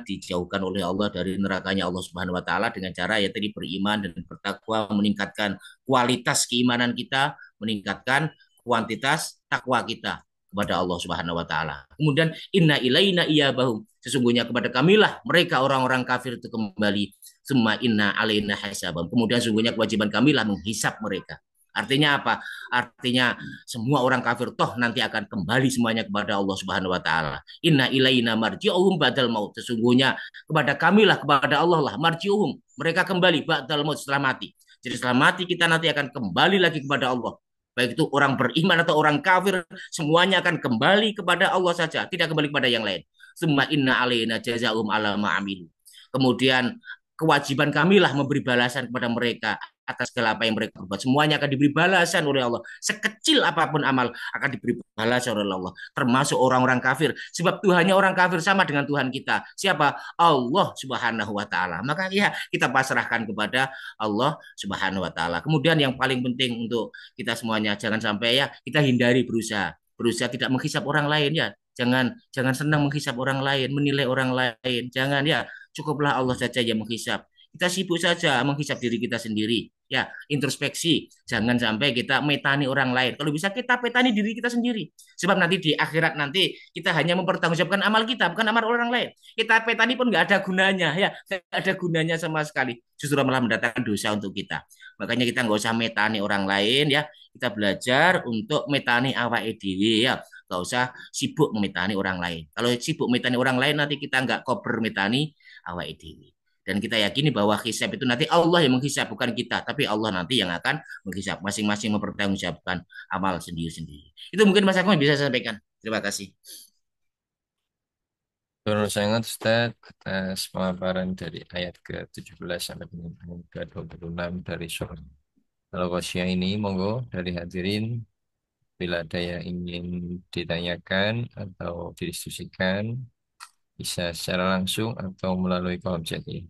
dijauhkan oleh Allah dari nerakanya Allah Subhanahu wa taala dengan cara ya tadi beriman dan bertakwa, meningkatkan kualitas keimanan kita, meningkatkan kuantitas takwa kita kepada Allah Subhanahu wa taala. Kemudian inna ilaina iyabahum. Sesungguhnya kepada kamilah mereka orang-orang kafir itu kembali. Summa inna alaina hisabahum. Kemudian sesungguhnya kewajiban kamilah menghisap mereka. Artinya apa? Artinya semua orang kafir toh nanti akan kembali semuanya kepada Allah Subhanahu wa taala. Inna ilaina marji'uhum badal maut. Sesungguhnya kepada kamilah, kepada Allah lah marji'uhum. Mereka kembali badal maut setelah mati. Jadi setelah mati kita nanti akan kembali lagi kepada Allah. Baik itu orang beriman atau orang kafir, semuanya akan kembali kepada Allah saja, tidak kembali kepada yang lain. Summa inna alaina jazaum ala ma'amilu. Kemudian kewajiban kamilah memberi balasan kepada mereka atas segala apa yang mereka berbuat. Semuanya akan diberi balasan oleh Allah. Sekecil apapun amal akan diberi balasan oleh Allah. Termasuk orang-orang kafir. Sebab Tuhannya orang kafir sama dengan Tuhan kita. Siapa? Allah Subhanahu wa taala. Maka ya kita pasrahkan kepada Allah Subhanahu wa taala. Kemudian yang paling penting untuk kita semuanya jangan sampai ya kita hindari berusaha tidak menghisap orang lain ya. Jangan jangan senang menghisap orang lain, menilai orang lain. Jangan ya, cukuplah Allah saja yang menghisap. Kita sibuk saja menghisap diri kita sendiri. Ya, introspeksi. Jangan sampai kita metani orang lain. Kalau bisa kita petani diri kita sendiri. Sebab nanti di akhirat nanti kita hanya mempertanggungjawabkan amal kita, bukan amal orang lain. Kita petani pun nggak ada gunanya. Ya, nggak ada gunanya sama sekali. Justru malah mendatangkan dosa untuk kita. Makanya kita nggak usah metani orang lain ya. Kita belajar untuk metani awak dewi ya. Nggak usah sibuk memetani orang lain. Kalau sibuk memetani orang lain nanti kita nggak kober metani awak dewi. Dan kita yakini bahwa hisab itu nanti Allah yang menghisab, bukan kita. Tapi Allah nanti yang akan menghisab. Masing-masing mempertanggungjawabkan amal sendiri-sendiri. Itu mungkin Mas Akmal bisa saya sampaikan. Terima kasih. Terus sangat Ustaz atas pemaparan dari ayat ke-17 sampai dengan ayat ke-26 dari surah Al-Ghasyiyah ini. Monggo dari hadirin bila ada yang ingin ditanyakan atau didiskusikan bisa secara langsung atau melalui kolom chat ini.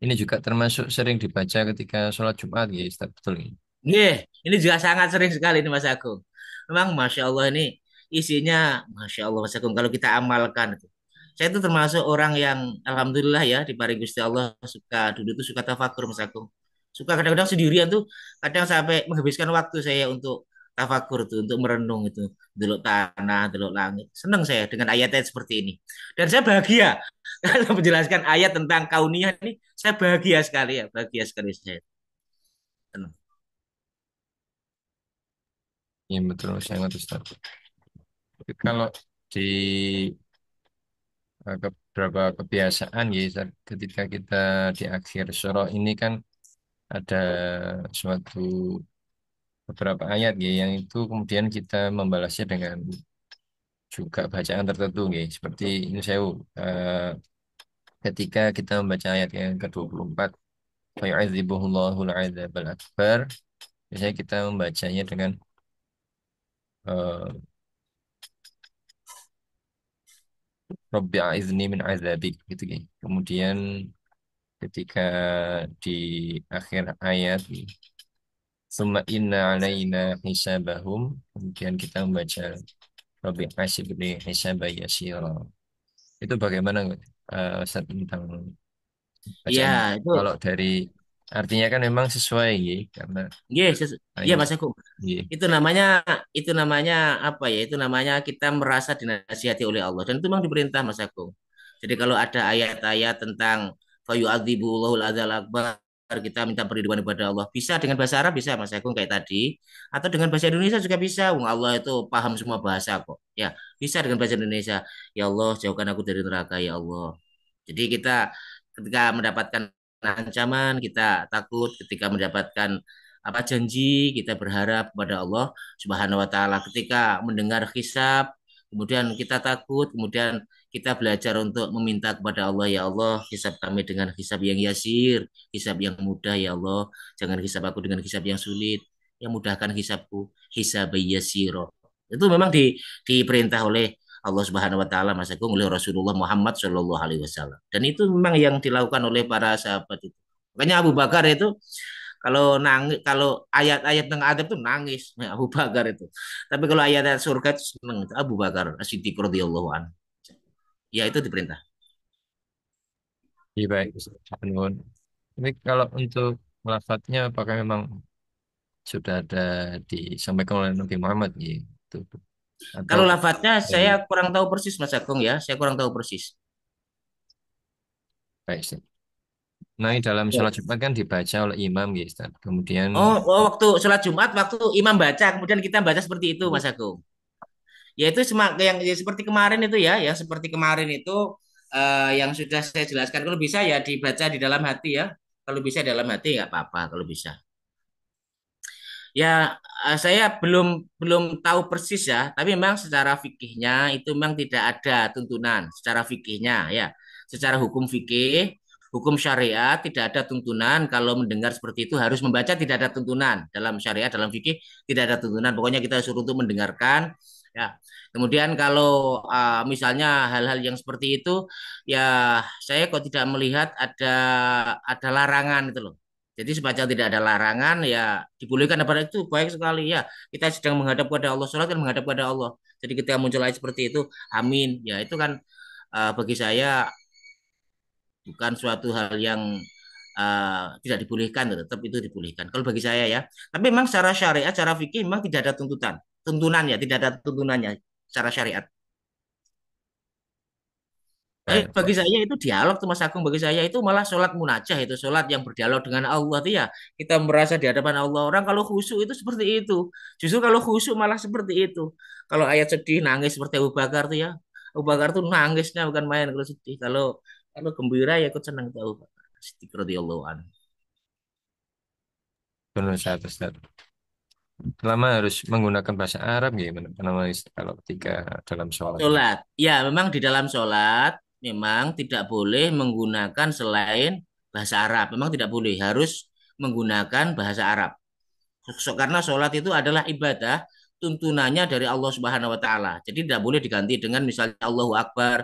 Ini juga termasuk sering dibaca ketika sholat Jumat ya Ustaz, betul ini. Ini juga sangat sering sekali ini Mas Agung. Memang Masya Allah ini isinya Masya Allah Mas Agung. Kalau kita amalkan itu. Saya itu termasuk orang yang Alhamdulillah ya di paring Gusti Allah suka dulu tuh suka tafakur Mas Agung. Suka kadang-kadang sendirian tuh kadang sampai menghabiskan waktu saya untuk tafakur tuh untuk merenung itu delok tanah, delok langit. Senang saya dengan ayat-ayat seperti ini. Dan saya bahagia kalau menjelaskan ayat tentang kauniyah ini saya bahagia sekali ya, bahagia sekali saya. Senang. Iya betul sangat Ustaz. Tapi kalau di beberapa kebiasaan ya Ustaz, ketika kita di akhir surah ini kan ada suatu beberapa ayat ya yang itu kemudian kita membalasnya dengan juga bacaan tertentu ya seperti ini saya ketika kita membaca ayat yang ke-24 fayu'adzibuhullahul adzabal akbar biasanya kita membacanya dengan eh, Rabbi a'izni min azabik gitu ya. Kemudian ketika di akhir ayat summa inna alaina hisabahum kemudian kita membaca Rabbi hasibni hisaba yasira. Itu bagaimana Ustaz, tentang Iya, bacaan itu kalau dari artinya kan memang sesuai ya karena yes, iya ayat Mas Aku. ya. Itu namanya itu namanya apa ya? Itu namanya kita merasa dinasihati oleh Allah dan itu memang diperintah Mas Aku. Jadi kalau ada ayat-ayat tentang fayu'adzibullahul adzal akbar kita minta perlindungan kepada Allah. Bisa dengan bahasa Arab bisa Mas Agung kayak tadi atau dengan bahasa Indonesia juga bisa. Wong Allah itu paham semua bahasa kok. Ya, bisa dengan bahasa Indonesia. Ya Allah, jauhkan aku dari neraka ya Allah. Jadi kita ketika mendapatkan ancaman, kita takut, ketika mendapatkan apa janji, kita berharap kepada Allah Subhanahu wa taala. Ketika mendengar hisab, kemudian kita takut, kemudian kita belajar untuk meminta kepada Allah, ya Allah, hisab kami dengan hisab yang yasir, hisab yang mudah ya Allah. Jangan hisab aku dengan hisab yang sulit. Yang mudahkan hisabku, hisab yasiro. Itu memang diperintah oleh Allah Subhanahu wa taala Mas Agung oleh Rasulullah Muhammad Shallallahu alaihi wasallam. Dan itu memang yang dilakukan oleh para sahabat itu. Makanya Abu Bakar itu Kalau nangis, kalau ayat-ayat tentang adab itu nangis, nah, Abu Bakar itu. Tapi kalau ayat-ayat surga itu seneng, itu Abu Bakar As-Siddiq radhiyallahu anhu. Ya itu diperintah. Iya baik, Ustaz. Nuhun. Tapi kalau untuk lafadznya apakah memang sudah ada disampaikan oleh Nabi Muhammad gitu? Atau Kalau lafadznya dari saya kurang tahu persis Mas Agung ya, saya kurang tahu persis. baik, Ustaz. Nah, dalam Ya. sholat Jumat kan dibaca oleh imam gitu, Ustaz. Kemudian Waktu sholat Jumat, waktu imam baca, kemudian kita baca seperti itu, Mas Agung. Ya itu yang ya, seperti kemarin itu ya, yang seperti kemarin itu yang sudah saya jelaskan. Kalau bisa ya dibaca di dalam hati ya. Kalau bisa dalam hati nggak apa-apa, kalau bisa. Ya, saya belum belum tahu persis ya, tapi memang secara fikihnya itu memang tidak ada tuntunan secara fikihnya ya. Secara hukum fikih, hukum syariat tidak ada tuntunan kalau mendengar seperti itu harus membaca tidak ada tuntunan dalam syariat dalam fikih tidak ada tuntunan. Pokoknya kita suruh untuk mendengarkan ya. Kemudian kalau misalnya hal-hal yang seperti itu ya saya kok tidak melihat ada larangan itu loh. Jadi sepanjang tidak ada larangan ya dibolehkan apa itu baik sekali ya. Kita sedang menghadap kepada Allah, sholat kan menghadap kepada Allah. Jadi ketika muncul ayat seperti itu, amin. Ya itu kan bagi saya bukan suatu hal yang tidak dibolehkan, tetap itu dibolehkan. Kalau bagi saya ya. Tapi memang secara syariat, secara fikih memang tidak ada tuntutan. Tuntunannya, tidak ada tuntunannya secara syariat. Tapi baik, bagi saya itu dialog tuh Mas Agung bagi saya itu malah sholat munajah itu sholat yang berdialog dengan Allah tuh ya kita merasa di hadapan Allah orang kalau khusyuk itu seperti itu justru kalau khusyuk malah seperti itu kalau ayat sedih nangis seperti Abu Bakar tuh ya Abu Bakar tuh nangisnya bukan main kalau sedih kalau kalau gembira ya ikut senang tuh Abu Bakar Siddiq radhiyallahu anhu benar Ustaz, Ustaz. Selama harus menggunakan bahasa Arab gimana? Kalau ketika dalam sholat. sholat ya memang di dalam sholat memang tidak boleh menggunakan selain bahasa Arab memang tidak boleh harus menggunakan bahasa Arab karena sholat itu adalah ibadah tuntunannya dari Allah Subhanahu wa taala. Jadi tidak boleh diganti dengan misalnya Allahu Akbar.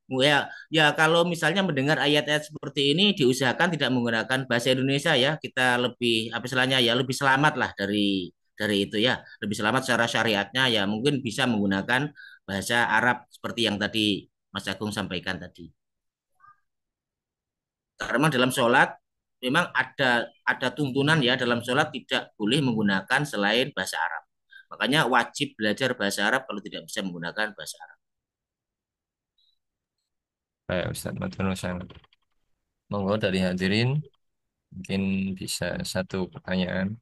Ya, ya kalau misalnya mendengar ayat-ayat seperti ini diusahakan tidak menggunakan bahasa Indonesia ya. Kita lebih apa istilahnya ya lebih selamat lah dari itu ya. Lebih selamat secara syariatnya ya mungkin bisa menggunakan bahasa Arab seperti yang tadi Mas Agung sampaikan tadi. Karena dalam sholat memang ada tuntunan ya dalam sholat tidak boleh menggunakan selain bahasa Arab. Makanya wajib belajar bahasa Arab kalau tidak bisa menggunakan bahasa Arab. Baik, Ustaz. Matur nuwun. Monggo dari hadirin mungkin bisa satu pertanyaan,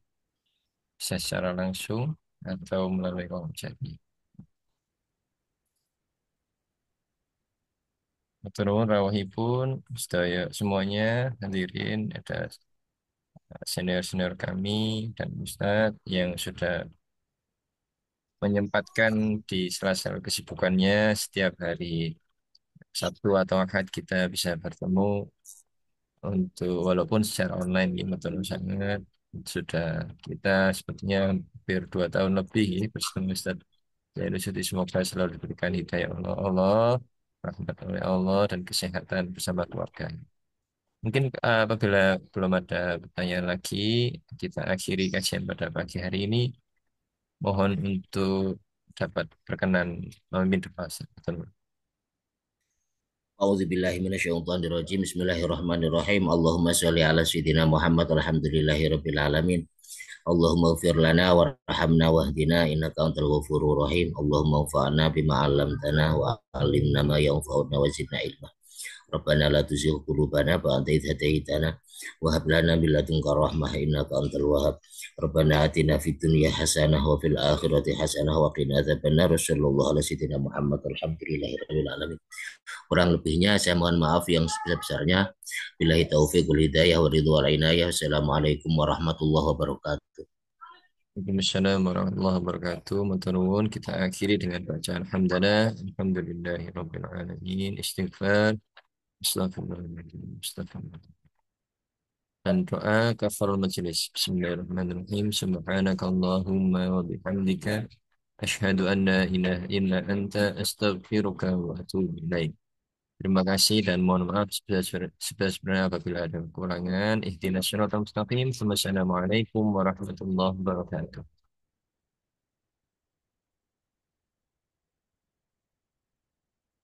bisa secara langsung atau melalui kolom chat. Matur nuwun rawuhipun sedaya semuanya hadirin ada senior-senior kami dan Ustadz yang sudah menyempatkan di sela-sela kesibukannya setiap hari Sabtu atau Ahad kita bisa bertemu untuk walaupun secara online ya betul sangat sudah kita sepertinya hampir 2 tahun lebih ini bersama Ustaz Zainul Siti semoga selalu diberikan hidayah Allah, rahmat oleh Allah dan kesehatan bersama keluarga. Mungkin apabila belum ada pertanyaan lagi, kita akhiri kajian pada pagi hari ini. Mohon untuk dapat berkenan memimpin doa. Betul. A'udzubillahi minasyaitonirrajim. Bismillahirrahmanirrahim. Allahumma sholli ala sayyidina Muhammad alhamdulillahirabbil alamin. Allahumma ighfir lana warhamna wahdina innaka antal ghafurur rahim. Allahumma anfa'na bima 'allamtana wa 'allimna ma yanfa'una wa zidna ilma. Rabbana la tuzigh qulubana ba'da idh hadaitana wa hab lana min ladunka rahmah innaka antal wahhab. Rabbana atina fid dunya hasanah wa fil akhirati hasanah wa qina adzabannar. Sallallahu ala sayyidina Muhammad alhamdulillahirabbil alamin. Kurang lebihnya saya mohon maaf yang sebesar-besarnya. Billahi taufiq wal hidayah wa ridho wal inayah. Wassalamualaikum warahmatullahi wabarakatuh. Waalaikumsalam warahmatullahi wabarakatuh. Matur nuwun. Kita akhiri dengan bacaan hamdalah. Alhamdulillahirabbil alamin. Istighfar. Astagfirullahaladzim. Astagfirullah. Dan doa kafarul majelis. Bismillahirrahmanirrahim. Subhanakallahumma wa bihamdika. Ashhadu an la ilaha illa anta astaghfiruka wa atubu ilaik. Terima kasih dan mohon maaf sebenarnya apabila ada kekurangan. Ihdinas siratal mustaqim. Wassalamualaikum warahmatullahi wabarakatuh.